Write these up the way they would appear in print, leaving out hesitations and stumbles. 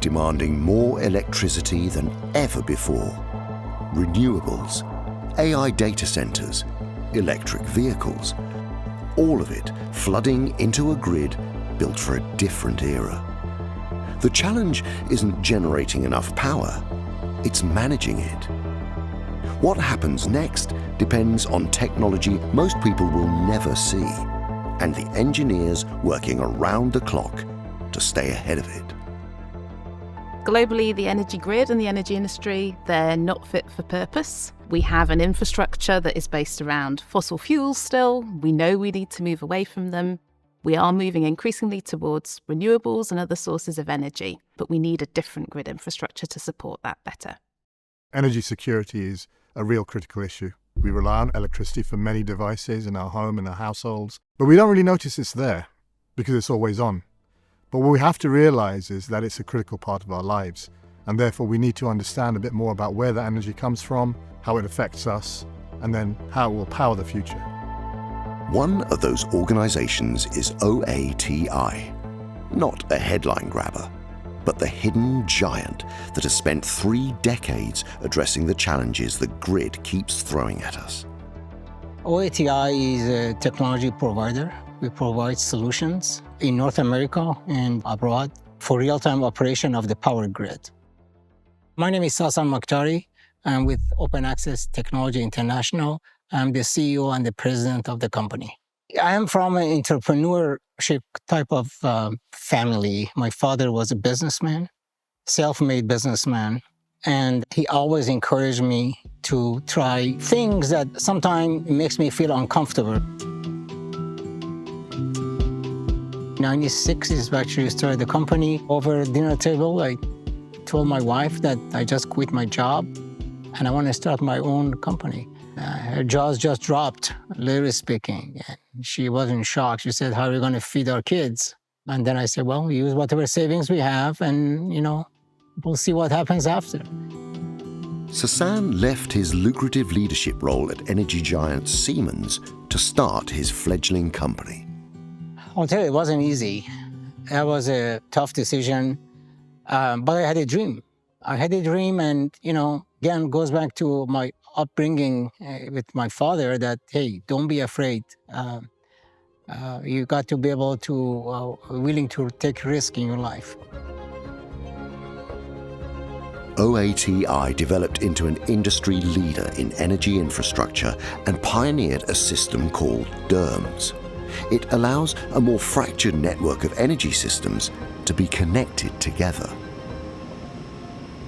demanding more electricity than ever before. Renewables, AI data centers, electric vehicles, all of it flooding into a grid built for a different era. The challenge isn't generating enough power, it's managing it. What happens next depends on technology most people will never see, and the engineers working around the clock to stay ahead of it. Globally, the energy grid and the energy industry, they're not fit for purpose. We have an infrastructure that is based around fossil fuels still. We know we need to move away from them. We are moving increasingly towards renewables and other sources of energy, but we need a different grid infrastructure to support that better. Energy security is a real critical issue. We rely on electricity for many devices in our home and our households, but we don't really notice it's there because it's always on. But what we have to realize is that it's a critical part of our lives, and therefore we need to understand a bit more about where that energy comes from, how it affects us, and then how it will power the future. One of those organizations is OATI, not a headline grabber, but the hidden giant that has spent 3 decades addressing the challenges the grid keeps throwing at us. OATI is a technology provider. We provide solutions in North America and abroad for real-time operation of the power grid. My name is Sasan Makhtari. I'm with Open Access Technology International. I'm the CEO and the president of the company. I am from an entrepreneurship type of family. My father was a businessman, self-made businessman, and he always encouraged me to try things that sometimes makes me feel uncomfortable. 96 is actually started the company. Over dinner table, I told my wife that I just quit my job and I want to start my own company. Her jaws just dropped, literally speaking. And she was in shock. She said, how are we going to feed our kids? And then I said, well, we use whatever savings we have and, we'll see what happens after. Sasan left his lucrative leadership role at energy giant Siemens to start his fledgling company. I'll tell you, it wasn't easy. That was a tough decision, but I had a dream. And, again, goes back to my upbringing with my father that, hey, don't be afraid. You got to be able to, willing to take risk in your life. OATI developed into an industry leader in energy infrastructure and pioneered a system called DERMS. It allows a more fractured network of energy systems to be connected together.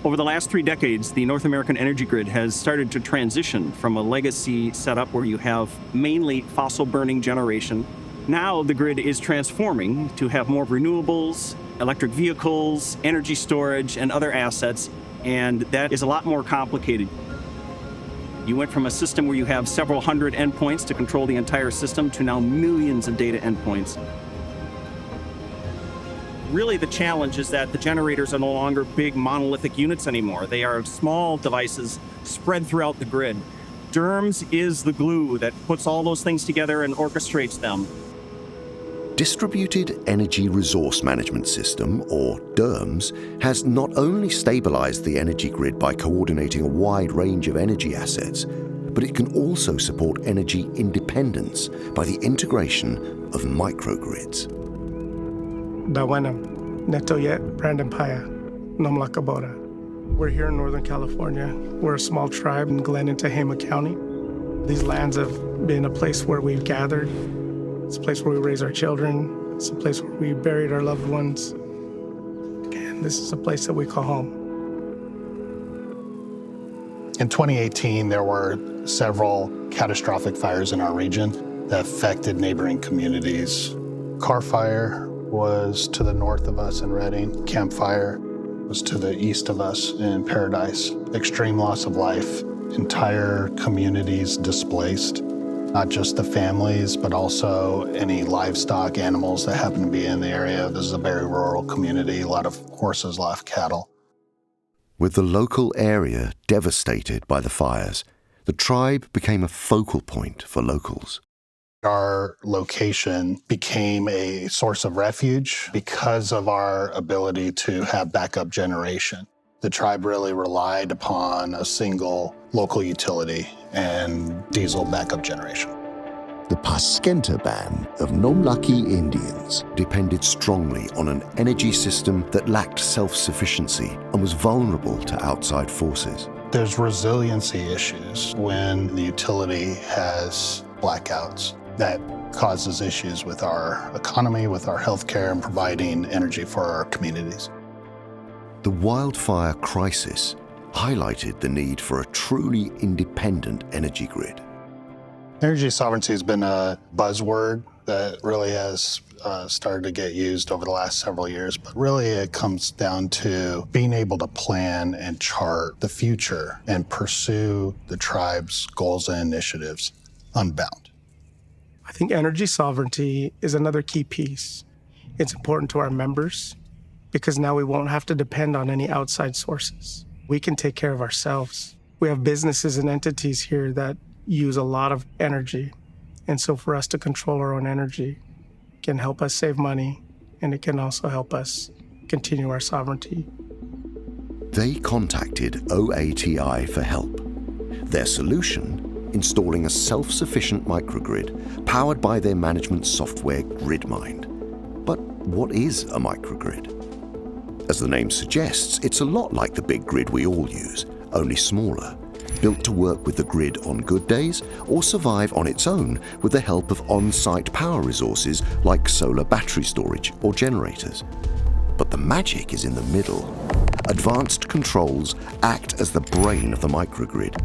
Over the last 3 decades, the North American energy grid has started to transition from a legacy setup where you have mainly fossil-burning generation. Now the grid is transforming to have more renewables, electric vehicles, energy storage, and other assets, and that is a lot more complicated. You went from a system where you have several hundred endpoints to control the entire system to now millions of data endpoints. Really, the challenge is that the generators are no longer big monolithic units anymore. They are small devices spread throughout the grid. DERMS is the glue that puts all those things together and orchestrates them. Distributed Energy Resource Management System, or DERMS, has not only stabilized the energy grid by coordinating a wide range of energy assets, but it can also support energy independence by the integration of microgrids. Bawenam, Netoyet, Brandon Paya, Nomlakabora. We're here in Northern California. We're a small tribe in Glen and Tehama County. These lands have been a place where we've gathered. It's a place where we raise our children. It's a place where we buried our loved ones. And this is a place that we call home. In 2018, there were several catastrophic fires in our region that affected neighboring communities. Car Fire was to the north of us in Redding. Camp Fire was to the east of us in Paradise. Extreme loss of life, entire communities displaced. Not just the families, but also any livestock, animals that happen to be in the area. This is a very rural community, a lot of horses, a lot of cattle. With the local area devastated by the fires, the tribe became a focal point for locals. Our location became a source of refuge because of our ability to have backup generation. The tribe really relied upon a single local utility and diesel backup generation. The Paskenta band of Nomlaki Indians depended strongly on an energy system that lacked self-sufficiency and was vulnerable to outside forces. There's resiliency issues when the utility has blackouts. That causes issues with our economy, with our healthcare, and providing energy for our communities. The wildfire crisis highlighted the need for a truly independent energy grid. Energy sovereignty has been a buzzword that really has started to get used over the last several years, but really it comes down to being able to plan and chart the future and pursue the tribe's goals and initiatives unbound. I think energy sovereignty is another key piece. It's important to our members because now we won't have to depend on any outside sources. We can take care of ourselves. We have businesses and entities here that use a lot of energy. And so for us to control our own energy can help us save money, and it can also help us continue our sovereignty. They contacted OATI for help. Their solution: installing a self-sufficient microgrid powered by their management software GridMind. But what is a microgrid? As the name suggests, it's a lot like the big grid we all use, only smaller, built to work with the grid on good days or survive on its own with the help of on-site power resources like solar battery storage or generators. But the magic is in the middle. Advanced controls act as the brain of the microgrid.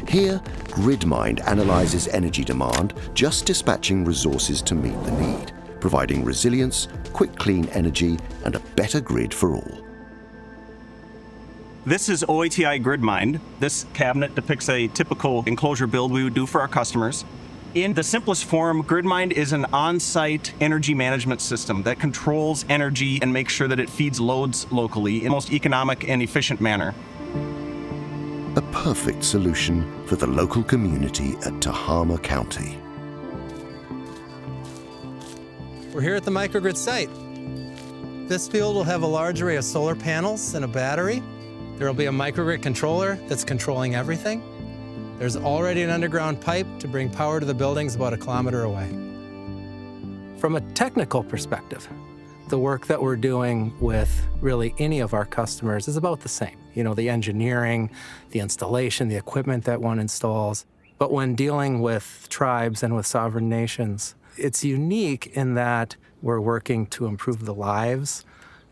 Here, GridMind analyzes energy demand, just dispatching resources to meet the need, providing resilience, quick clean energy, and a better grid for all. This is OATI GridMind. This cabinet depicts a typical enclosure build we would do for our customers. In the simplest form, GridMind is an on-site energy management system that controls energy and makes sure that it feeds loads locally in the most economic and efficient manner. A perfect solution for the local community at Tehama County. We're here at the microgrid site. This field will have a large array of solar panels and a battery. There will be a microgrid controller that's controlling everything. There's already an underground pipe to bring power to the buildings about 1 kilometer away. From a technical perspective, the work that we're doing with really any of our customers is about the same. You know, the engineering, the installation, the equipment that one installs. But when dealing with tribes and with sovereign nations, it's unique in that we're working to improve the lives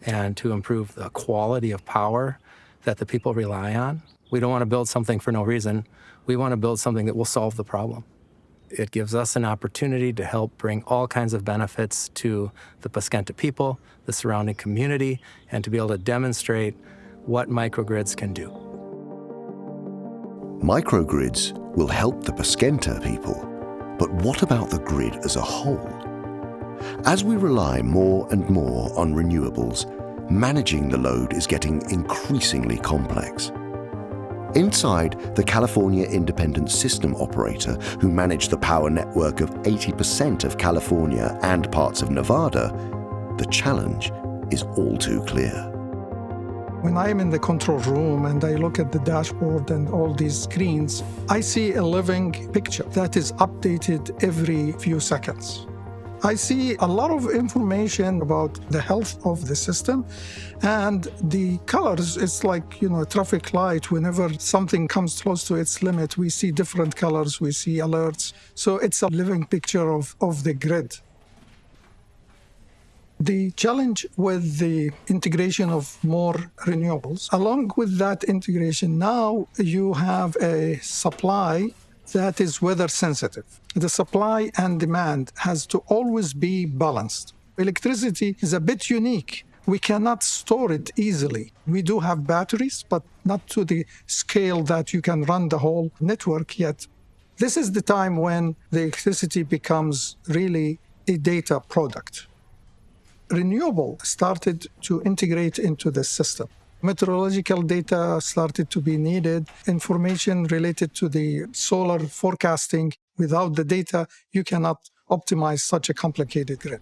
and to improve the quality of power that the people rely on. We don't want to build something for no reason. We want to build something that will solve the problem. It gives us an opportunity to help bring all kinds of benefits to the Paskenta people, the surrounding community, and to be able to demonstrate what microgrids can do. Microgrids will help the Paskenta people, but what about the grid as a whole? As we rely more and more on renewables, managing the load is getting increasingly complex. Inside the California Independent System Operator, who manage the power network of 80% of California and parts of Nevada, the challenge is all too clear. When I'm in the control room and I look at the dashboard and all these screens, I see a living picture that is updated every few seconds. I see a lot of information about the health of the system, and the colors, it's like, you know, a traffic light. Whenever something comes close to its limit, we see different colors, we see alerts. So it's a living picture of the grid. The challenge with the integration of more renewables, along with that integration, now you have a supply that is weather sensitive. The supply and demand has to always be balanced. Electricity is a bit unique. We cannot store it easily. We do have batteries, but not to the scale that you can run the whole network yet. This is the time when the electricity becomes really a data product. Renewable started to integrate into the system. Meteorological data started to be needed, information related to the solar forecasting. Without the data, you cannot optimize such a complicated grid.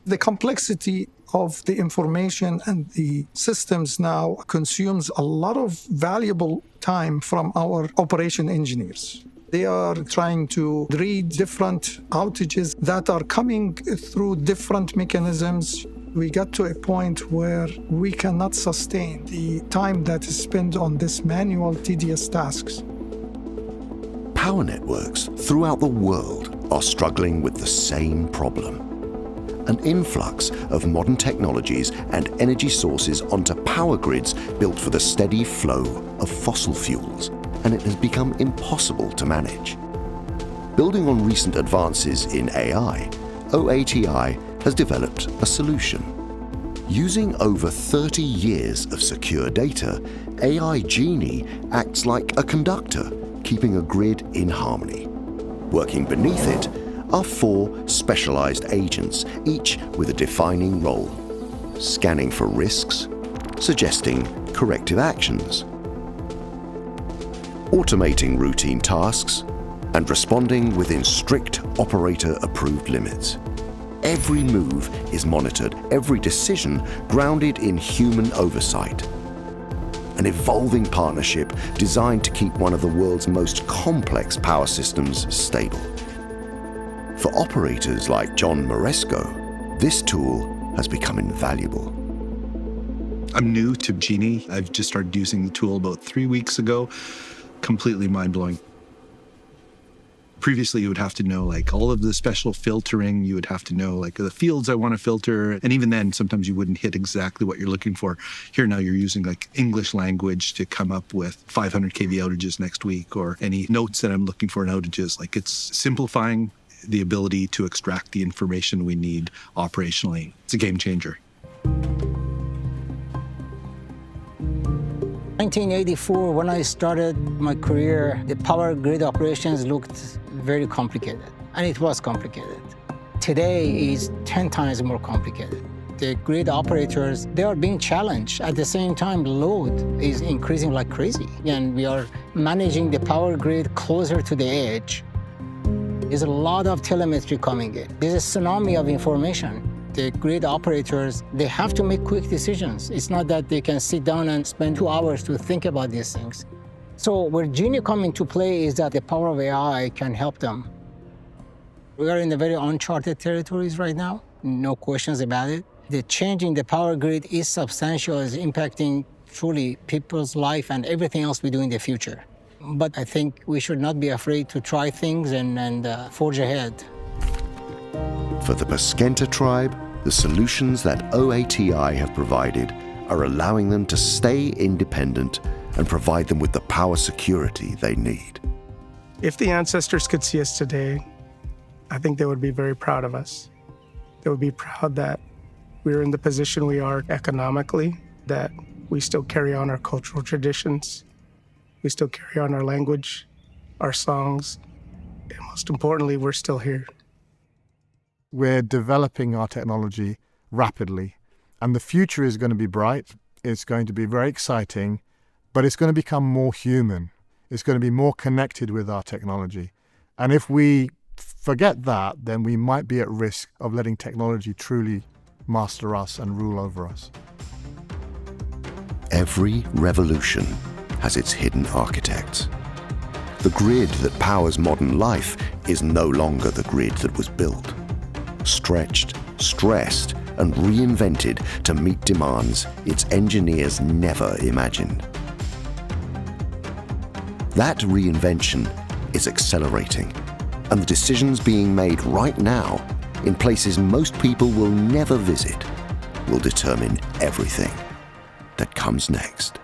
The complexity of the information and the systems now consumes a lot of valuable time from our operation engineers. They are trying to read different outages that are coming through different mechanisms. We got to a point where we cannot sustain the time that is spent on this manual, tedious tasks. Power networks throughout the world are struggling with the same problem. An influx of modern technologies and energy sources onto power grids built for the steady flow of fossil fuels, and it has become impossible to manage. Building on recent advances in AI, OATI has developed a solution. Using over 30 years of secure data, AI Genie acts like a conductor, keeping a grid in harmony. Working beneath it are 4 specialized agents, each with a defining role: scanning for risks, suggesting corrective actions, automating routine tasks, and responding within strict operator-approved limits. Every move is monitored, every decision grounded in human oversight. An evolving partnership designed to keep one of the world's most complex power systems stable. For operators like John Moresco, this tool has become invaluable. I'm new to Genie. I've just started using the tool about 3 weeks ago. Completely mind-blowing. Previously, you would have to know like all of the special filtering. You would have to know like the fields I want to filter. And even then, sometimes you wouldn't hit exactly what you're looking for. Here now you're using like English language to come up with 500 kV outages next week, or any notes that I'm looking for in outages. Like, it's simplifying the ability to extract the information we need operationally. It's a game changer. 1984, when I started my career, the power grid operations looked very complicated, and it was complicated. Today is 10 times more complicated. The grid operators, they are being challenged. At the same time, load is increasing like crazy, and we are managing the power grid closer to the edge. There's a lot of telemetry coming in. There's a tsunami of information. The grid operators, they have to make quick decisions. It's not that they can sit down and spend 2 hours to think about these things. So where Genie comes into play is that the power of AI can help them. We are in the very uncharted territories right now, no questions about it. The change in the power grid is substantial, is impacting truly people's life and everything else we do in the future. But I think we should not be afraid to try things and forge ahead. For the Paskenta tribe, the solutions that OATI have provided are allowing them to stay independent and provide them with the power security they need. If the ancestors could see us today, I think they would be very proud of us. They would be proud that we're in the position we are economically, that we still carry on our cultural traditions, we still carry on our language, our songs, and most importantly, we're still here. We're developing our technology rapidly, and the future is going to be bright. It's going to be very exciting, but it's going to become more human. It's going to be more connected with our technology. And if we forget that, then we might be at risk of letting technology truly master us and rule over us. Every revolution has its hidden architects. The grid that powers modern life is no longer the grid that was built. Stretched, stressed, and reinvented to meet demands its engineers never imagined. That reinvention is accelerating, and the decisions being made right now in places most people will never visit will determine everything that comes next.